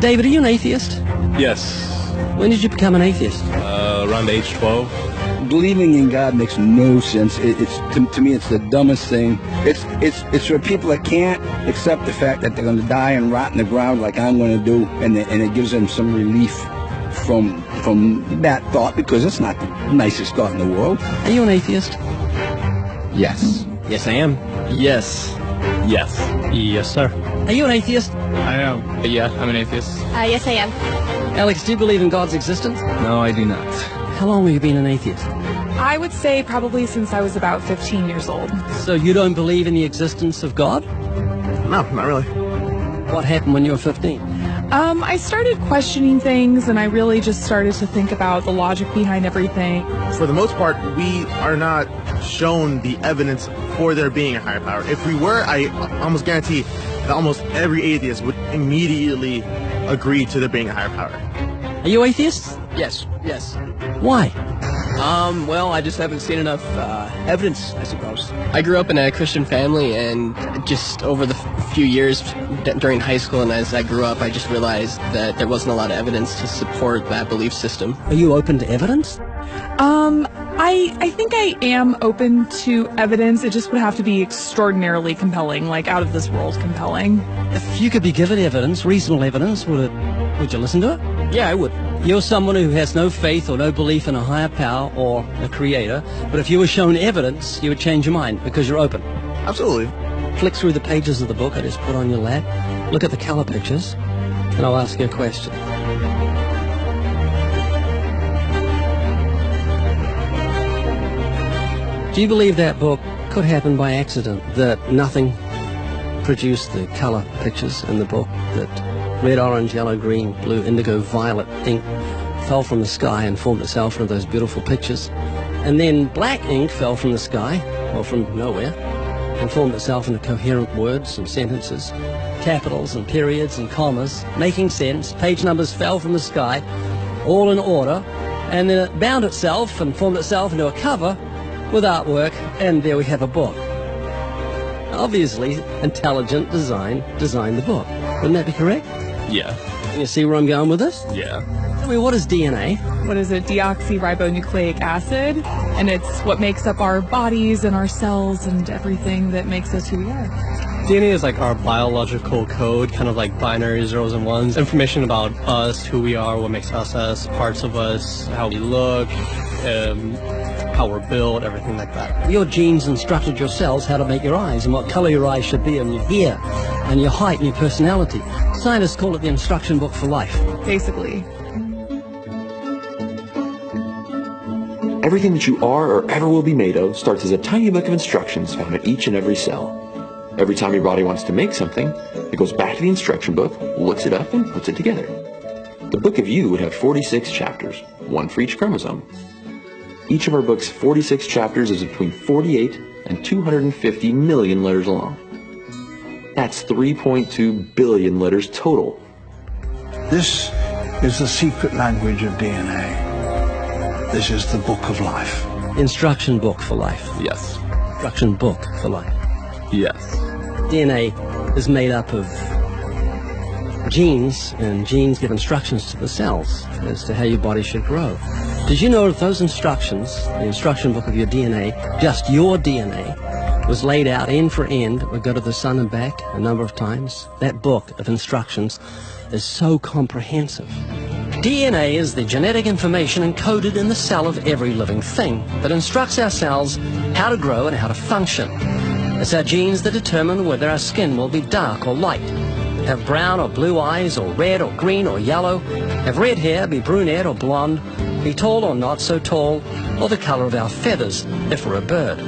David, are you an atheist? Yes. When did you become an atheist? Around age 12. Believing in God makes no sense. To me, it's the dumbest thing. It's for people that can't accept the fact that they're going to die and rot in the ground like I'm going to do, and it gives them some relief from that thought, because it's not the nicest thought in the world. Are you an atheist? Yes. Yes, I am. Yes. Yes. Yes, sir. Are you an atheist? I am. Yeah, I'm an atheist. Yes, I am. Alex, do you believe in God's existence? No, I do not. How long have you been an atheist? I would say probably since I was about 15 years old. So you don't believe in the existence of God? No, not really. What happened when you were 15? I started questioning things, and I really just started to think about the logic behind everything. For the most part, we are not shown the evidence for there being a higher power. If we were, I almost guarantee that almost every atheist would immediately agree to there being a higher power. Are you atheists? Yes. Yes. Why? Well, I just haven't seen enough evidence, I suppose. I grew up in a Christian family, and just over the few years during high school and as I grew up, I just realized that there wasn't a lot of evidence to support that belief system. Are you open to evidence? I think I am open to evidence. It just would have to be extraordinarily compelling, like out of this world compelling. If you could be given evidence, reasonable evidence, would you listen to it? Yeah, I would. You're someone who has no faith or no belief in a higher power or a creator, but if you were shown evidence, you would change your mind because you're open. Absolutely. Flick through the pages of the book I just put on your lap, look at the color pictures, and I'll ask you a question. Do you believe that book could happen by accident, that nothing produced the color pictures in the book, that red, orange, yellow, green, blue, indigo, violet ink fell from the sky and formed itself into those beautiful pictures, and then black ink fell from the sky, or from nowhere, and formed itself into coherent words and sentences, capitals and periods and commas, making sense, page numbers fell from the sky, all in order, and then it bound itself and formed itself into a cover with artwork, and there we have a book. Obviously, intelligent design designed the book. Wouldn't that be correct? Yeah. Can you see where I'm going with this? Yeah. Tell me, what is DNA? What is it? Deoxyribonucleic acid. And it's what makes up our bodies and our cells and everything that makes us who we are. DNA is like our biological code, kind of like binary zeros and ones. Information about us, who we are, what makes us, parts of us, how we look, how we're built, everything like that. Your genes instructed your cells how to make your eyes and what color your eyes should be, and your hair, and your height and your personality. Scientists call it the instruction book for life. Basically. Everything that you are or ever will be made of starts as a tiny book of instructions found in each and every cell. Every time your body wants to make something, it goes back to the instruction book, looks it up, and puts it together. The book of you would have 46 chapters, one for each chromosome. Each of our book's 46 chapters is between 48 and 250 million letters long. That's 3.2 billion letters total. This is the secret language of DNA. This is the book of life. Instruction book for life. Yes. Instruction book for life. Yes. DNA is made up of genes, and genes give instructions to the cells as to how your body should grow. Did you know that those instructions, the instruction book of your DNA, just your DNA, was laid out end for end, would go to the sun and back a number of times? That book of instructions is so comprehensive. DNA is the genetic information encoded in the cell of every living thing that instructs our cells how to grow and how to function. It's our genes that determine whether our skin will be dark or light, have brown or blue eyes, or red or green or yellow, have red hair, be brunette or blonde, be tall or not so tall, or the color of our feathers if we're a bird.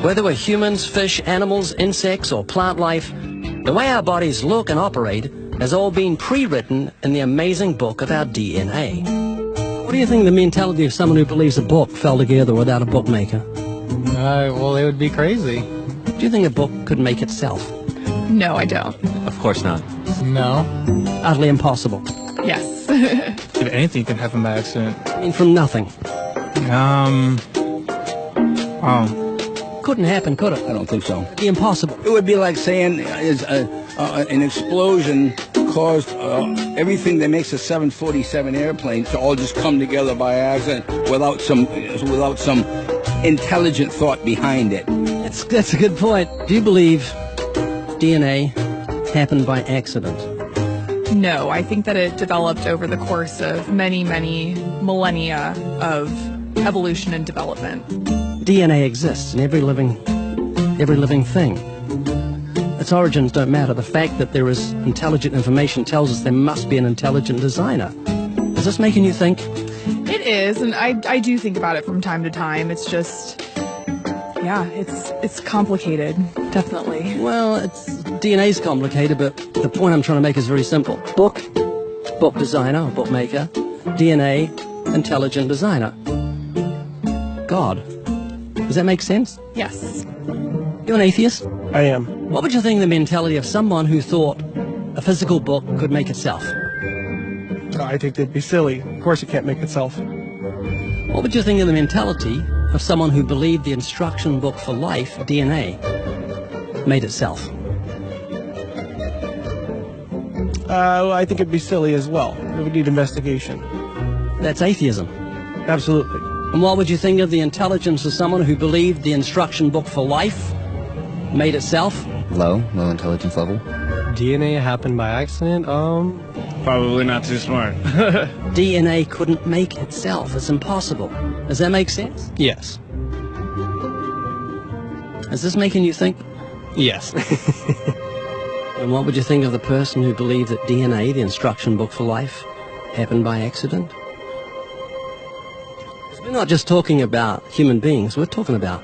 Whether we're humans, fish, animals, insects, or plant life, the way our bodies look and operate has all been pre-written in the amazing book of our DNA. What do you think of the mentality of someone who believes a book fell together without a bookmaker? Well, they would be crazy. Do you think a book could make itself? No, I don't. Of course not. No. Utterly impossible. Yes. If anything can happen by accident. I mean, from nothing. Couldn't happen, could it? I don't think so. It'd be impossible. It would be like saying an explosion caused everything that makes a 747 airplane to all just come together by accident without some intelligent thought behind it. That's a good point. Do you believe DNA happened by accident? No, I think that it developed over the course of many, many millennia of evolution and development. DNA exists in every living thing. Its origins don't matter. The fact that there is intelligent information tells us there must be an intelligent designer. Is this making you think? It is, and I do think about it from time to time. It's just, yeah, it's complicated, definitely. Well, DNA's complicated, but the point I'm trying to make is very simple. Book designer, or bookmaker, DNA, intelligent designer. God. Does that make sense? Yes. You're an atheist? I am. What would you think of the mentality of someone who thought a physical book could make itself? I think they'd be silly. Of course it can't make itself. What would you think of the mentality of someone who believed the instruction book for life, DNA, made itself? I think it'd be silly as well. It would need investigation. That's atheism. Absolutely. And what would you think of the intelligence of someone who believed the instruction book for life made itself? Low intelligence level. DNA happened by accident? Probably not too smart. DNA couldn't make itself. It's impossible. Does that make sense? Yes. Is this making you think? Yes. And what would you think of the person who believed that DNA, the instruction book for life, happened by accident? We're not just talking about human beings, we're talking about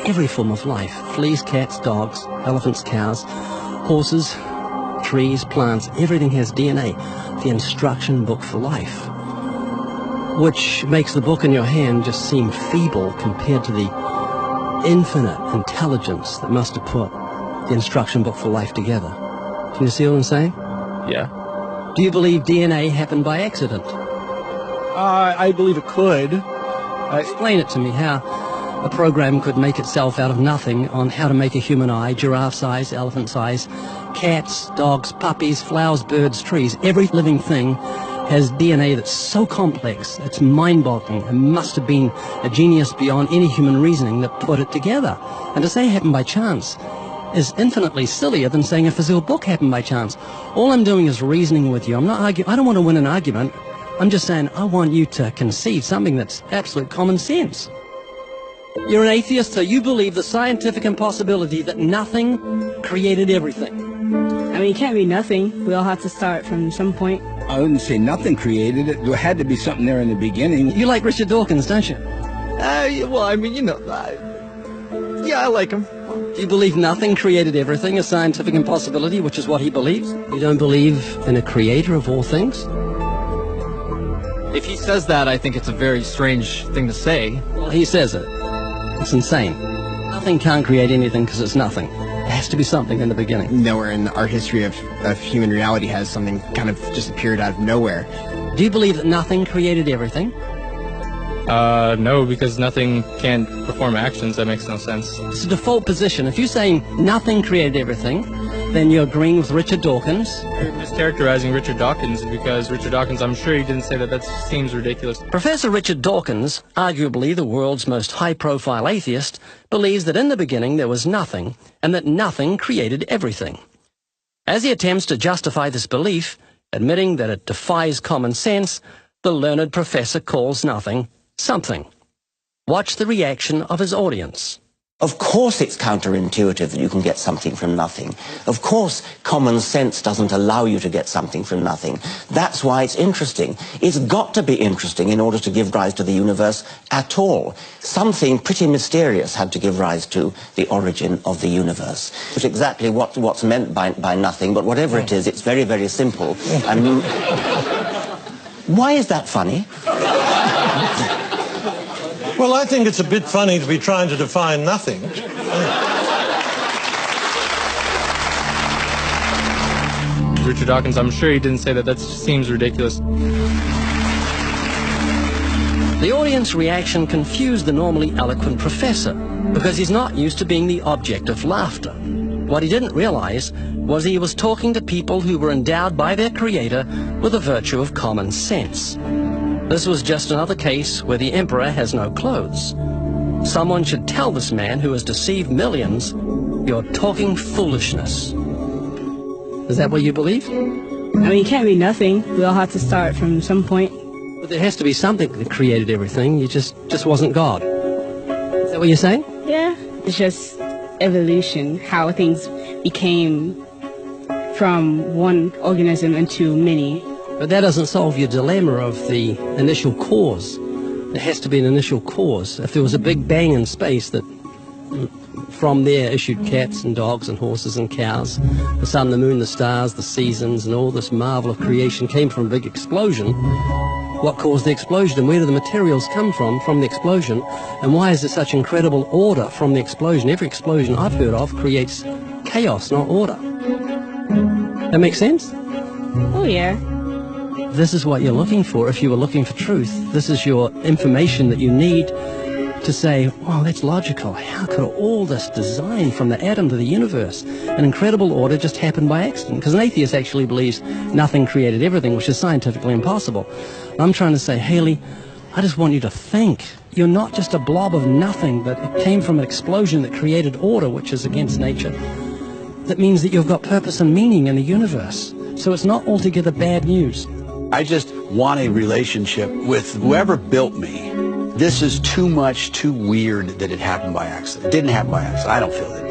every form of life. Fleas, cats, dogs, elephants, cows, horses, trees, plants, everything has DNA, the instruction book for life. Which makes the book in your hand just seem feeble compared to the infinite intelligence that must have put the instruction book for life together. Can you see what I'm saying? Yeah. Do you believe DNA happened by accident? I believe it could. Explain it to me, how a program could make itself out of nothing on how to make a human eye, giraffe size, elephant size, cats, dogs, puppies, flowers, birds, trees. Every living thing has DNA that's so complex, it's mind-boggling. It must have been a genius beyond any human reasoning that put it together. And to say it happened by chance is infinitely sillier than saying a physical book happened by chance. All I'm doing is reasoning with you. I'm not arguing. I don't want to win an argument. I'm just saying I want you to concede something that's absolute common sense. You're an atheist, so you believe the scientific impossibility that nothing created everything. I mean, it can't be nothing. We all have to start from some point. I wouldn't say nothing created it. There had to be something there in the beginning. You like Richard Dawkins, don't you? Well, I mean, you know, yeah, I like him. Do you believe nothing created everything, a scientific impossibility, which is what he believes? You don't believe in a creator of all things? If he says that, I think it's a very strange thing to say. Well, he says it. It's insane. Nothing can't create anything because it's nothing. There has to be something in the beginning. Nowhere in our history of human reality has something kind of just appeared out of nowhere. Do you believe that nothing created everything? No, because nothing can perform actions. That makes no sense. It's a default position. If you're saying nothing created everything, then you're agreeing with Richard Dawkins. You're mischaracterizing Richard Dawkins, because Richard Dawkins, I'm sure he didn't say that. That seems ridiculous. Professor Richard Dawkins, arguably the world's most high-profile atheist, believes that in the beginning there was nothing, and that nothing created everything. As he attempts to justify this belief, admitting that it defies common sense, the learned professor calls nothing something. Watch the reaction of his audience. Of course it's counterintuitive that you can get something from nothing. Of course common sense doesn't allow you to get something from nothing. That's why it's interesting. It's got to be interesting in order to give rise to the universe at all. Something pretty mysterious had to give rise to the origin of the universe. It's exactly what's meant by nothing, but whatever it is, it's very, very simple. Why is that funny? Well, I think it's a bit funny to be trying to define nothing. Richard Dawkins, I'm sure he didn't say that. That seems ridiculous. The audience reaction confused the normally eloquent professor because he's not used to being the object of laughter. What he didn't realize was he was talking to people who were endowed by their creator with the virtue of common sense. This was just another case where the emperor has no clothes. Someone should tell this man who has deceived millions, you're talking foolishness. Is that what you believe? I mean, it can't be nothing. We all have to start from some point. But there has to be something that created everything. You just wasn't God. Is that what you're saying? Yeah. It's just evolution, how things became from one organism into many. But that doesn't solve your dilemma of the initial cause. There has to be an initial cause. If there was a big bang in space that from there issued cats and dogs and horses and cows, the sun, the moon, the stars, the seasons, and all this marvel of creation came from a big explosion, what caused the explosion, and where do the materials come from the explosion, and why is there such incredible order from the explosion? Every explosion I've heard of creates chaos, not order. That makes sense? Oh, yeah. This is what you're looking for if you were looking for truth. This is your information that you need to say, well, that's logical. How could all this design from the atom to the universe, an incredible order, just happen by accident? Because an atheist actually believes nothing created everything, which is scientifically impossible. I'm trying to say, Haley, I just want you to think. You're not just a blob of nothing, but it came from an explosion that created order, which is against nature. That means that you've got purpose and meaning in the universe. So it's not altogether bad news. I just want a relationship with whoever built me. This is too much, too weird that it happened by accident. It didn't happen by accident. I don't feel that.